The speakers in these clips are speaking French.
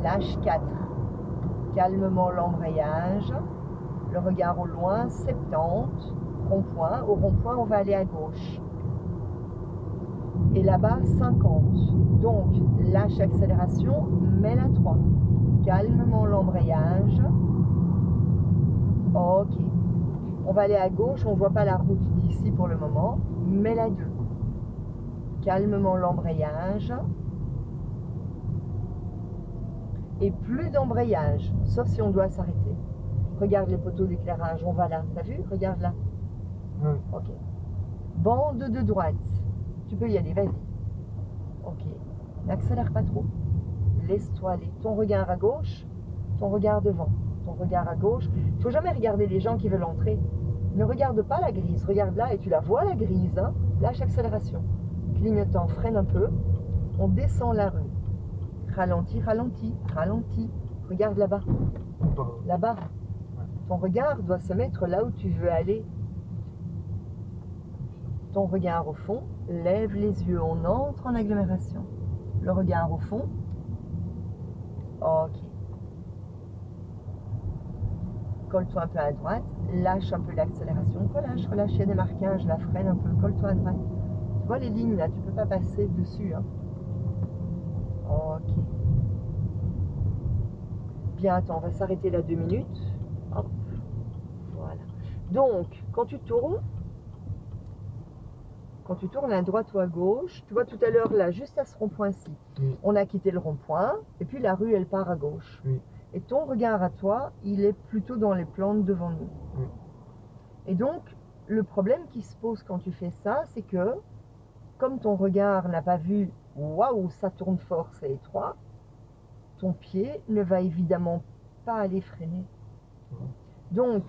Lâche 4. Calmement l'embrayage. Le regard au loin, 70. Rond-point. Au rond-point, on va aller à gauche. Et là-bas, 50. Donc, lâche accélération, mets la 3. Calmement l'embrayage. Ok. On va aller à gauche, on ne voit pas la route d'ici pour le moment. Mets la 2. Calmement l'embrayage. Et plus d'embrayage, sauf si on doit s'arrêter. Regarde les poteaux d'éclairage, on va là. T'as vu? Regarde là. Oui. Ok. Bande de droite. Tu peux y aller, vas-y. Ok. N'accélère pas trop. Laisse-toi aller. Ton regard à gauche, ton regard devant. Ton regard à gauche. Il ne faut jamais regarder les gens qui veulent entrer. Ne regarde pas la grise. Regarde là et tu la vois la grise. Hein. Lâche accélération. Clignotant, freine un peu. On descend la rue. Ralentis, ralentis, ralentis. Regarde là-bas. Là-bas. Ton regard doit se mettre là où tu veux aller. Ton regard au fond, lève les yeux, on entre en agglomération. Le regard au fond. Ok. Colle-toi un peu à droite, lâche un peu l'accélération. Relâche, relâche, il y a des marquages, la freine un peu, colle-toi à droite. Tu vois les lignes là, tu ne peux pas passer dessus. Hein. Ok. Bien, attends, on va s'arrêter là 2 minutes. Hop. Voilà. Donc, quand tu tournes à droite ou à gauche, tu vois tout à l'heure là, juste à ce rond-point-ci, oui. On a quitté le rond-point, et puis la rue, elle part à gauche. Oui. Et ton regard à toi, il est plutôt dans les plantes devant nous. Oui. Et donc, le problème qui se pose quand tu fais ça, c'est que, comme ton regard n'a pas vu, waouh, ça tourne fort, c'est étroit, ton pied ne va évidemment pas aller freiner. Donc,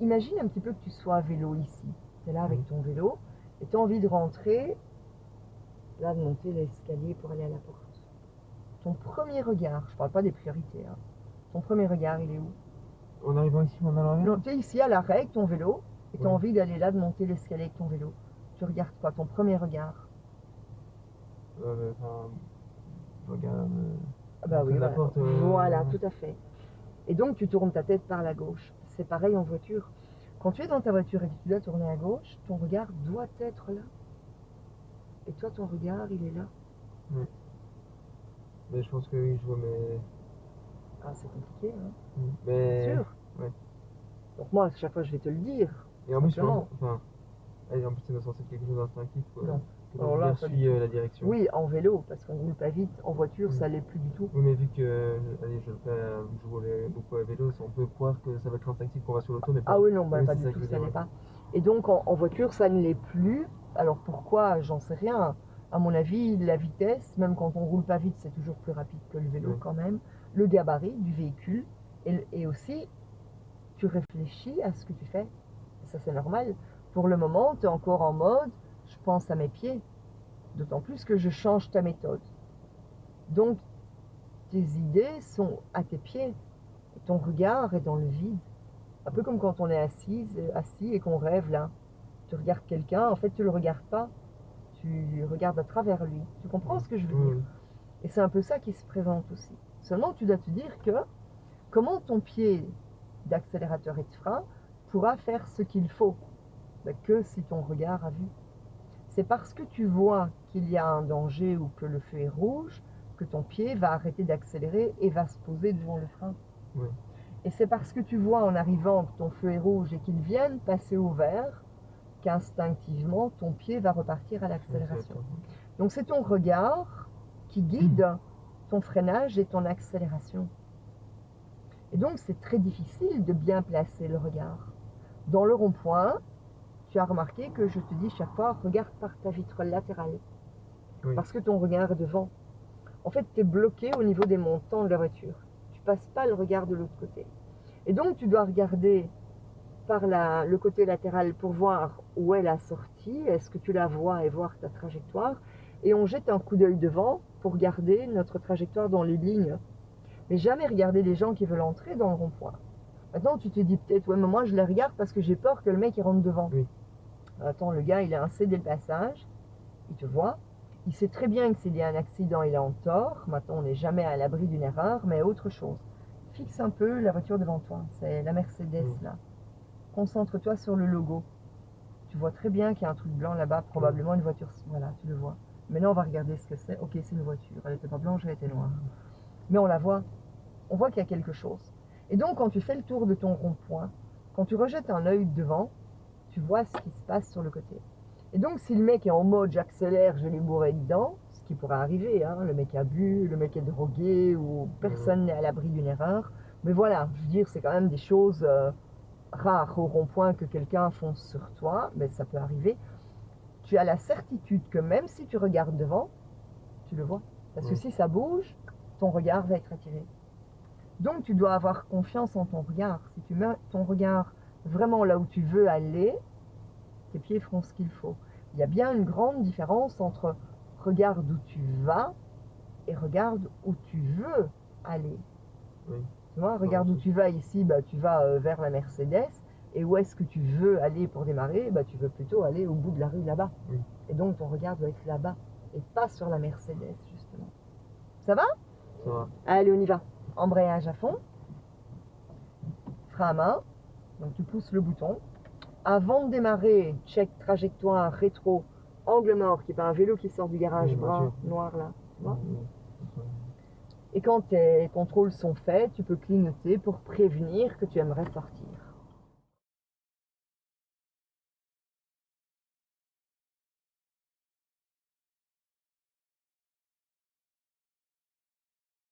imagine un petit peu que tu sois à vélo ici. Tu es là avec ton vélo, et tu as envie de rentrer, là, de monter l'escalier pour aller à la porte. Ton premier regard, je ne parle pas des priorités, hein. Ton premier regard, il est où? En arrivant ici, on a l'arrière. Tu es ici à l'arrêt avec ton vélo et tu as envie d'aller là, de monter l'escalier avec ton vélo. Tu regardes quoi? Ton premier regard? Je regarde Ah bah oui, la voilà. porte. Voilà, tout à fait. Et donc tu tournes ta tête par la gauche. C'est pareil en voiture. Quand tu es dans ta voiture et que tu dois tourner à gauche, ton regard doit être là. Et toi, ton regard, il est là. Oui. Mais je pense que oui, je vois mes... Ah, c'est compliqué, hein? Mais... Bien sûr. Ouais. Donc moi, à chaque fois, je vais te le dire. Et en plus, simplement. enfin... En plus, c'est censé être quelque chose d'instinctif, quoi. Non. Que Alors ton là, regard pas du suit tout. la direction. Oui, en vélo, parce qu'on roule pas vite. En voiture, ça l'est plus du tout. Oui, mais vu que je roulais beaucoup à vélo, on peut croire que ça va être instinctif qu'on va sur l'auto, mais pas. Ah oui, non, bah, Oui, pas c'est du ça que tout, je veux ça dire, l'est ouais. pas. Et donc, en voiture, ça ne l'est plus. Alors pourquoi? J'en sais rien. À mon avis, la vitesse, même quand on roule pas vite, c'est toujours plus rapide que le vélo Oui. quand même. Le gabarit du véhicule. Et aussi, tu réfléchis à ce que tu fais. Et ça, c'est normal. Pour le moment, tu es encore en mode, je pense à mes pieds. D'autant plus que je change ta méthode. Donc, tes idées sont à tes pieds. Et ton regard est dans le vide. Un peu comme quand on est assis et qu'on rêve là. Tu regardes quelqu'un, en fait tu ne le regardes pas. Tu regardes à travers lui. Tu comprends ce que je veux dire? Et c'est un peu ça qui se présente aussi. Seulement tu dois te dire que comment ton pied d'accélérateur et de frein pourra faire ce qu'il faut, que si ton regard a vu. C'est parce que tu vois qu'il y a un danger ou que le feu est rouge que ton pied va arrêter d'accélérer et va se poser devant le frein. Oui. Et c'est parce que tu vois en arrivant que ton feu est rouge et qu'il vienne passer au vert qu'instinctivement ton pied va repartir à l'accélération. Donc c'est ton regard qui guide ton freinage et ton accélération. Et donc c'est très difficile de bien placer le regard. Dans le rond-point, tu as remarqué que je te dis chaque fois, regarde par ta vitre latérale. Oui. Parce que ton regard est devant. En fait, tu es bloqué au niveau des montants de la voiture. Tu ne passes pas le regard de l'autre côté. Et donc tu dois regarder par le côté latéral pour voir où est la sortie, est-ce que tu la vois et voir ta trajectoire, et on jette un coup d'œil devant pour garder notre trajectoire dans les lignes, mais jamais regarder les gens qui veulent entrer dans le rond-point. Maintenant tu te dis peut-être, ouais mais moi je les regarde parce que j'ai peur que le mec il rentre devant. Oui. Attends, le gars il a un cédé le passage, il te voit, il sait très bien que s'il y a un accident, il est en tort. Maintenant, on n'est jamais à l'abri d'une erreur, mais autre chose. Fixe un peu la voiture devant toi. C'est la Mercedes, là. Concentre-toi sur le logo. Tu vois très bien qu'il y a un truc blanc là-bas, probablement une voiture. Voilà, tu le vois. Maintenant, on va regarder ce que c'est. Ok, c'est une voiture. Elle n'était pas blanche, elle était noire. Mais on la voit. On voit qu'il y a quelque chose. Et donc, quand tu fais le tour de ton rond-point, quand tu rejettes un œil devant, tu vois ce qui se passe sur le côté. Et donc, si le mec est en mode j'accélère, je vais lui bourrer dedans, ce qui pourrait arriver, hein, le mec a bu, le mec est drogué, ou personne n'est à l'abri d'une erreur. Mais voilà, je veux dire, c'est quand même des choses rares au rond-point que quelqu'un fonce sur toi, mais ça peut arriver. Tu as la certitude que même si tu regardes devant, tu le vois. Parce que si ça bouge, ton regard va être attiré. Donc tu dois avoir confiance en ton regard. Si tu mets ton regard vraiment là où tu veux aller, tes pieds feront ce qu'il faut. Il y a bien une grande différence entre regarde où tu vas et regarde où tu veux aller. Oui. Tu vois, regarde où tu vas ici, bah, tu vas vers la Mercedes. Et où est-ce que tu veux aller pour démarrer, bah, tu veux plutôt aller au bout de la rue là-bas. Oui. Et donc ton regard doit être là-bas et pas sur la Mercedes, justement. Ça va? Ça va. Allez, on y va. Embrayage à fond. Frein à main. Donc tu pousses le bouton. Avant de démarrer, check trajectoire, rétro, angle mort, qui est pas un vélo qui sort du garage brun, noir là. Tu vois? Et quand tes contrôles sont faits, tu peux clignoter pour prévenir que tu aimerais sortir.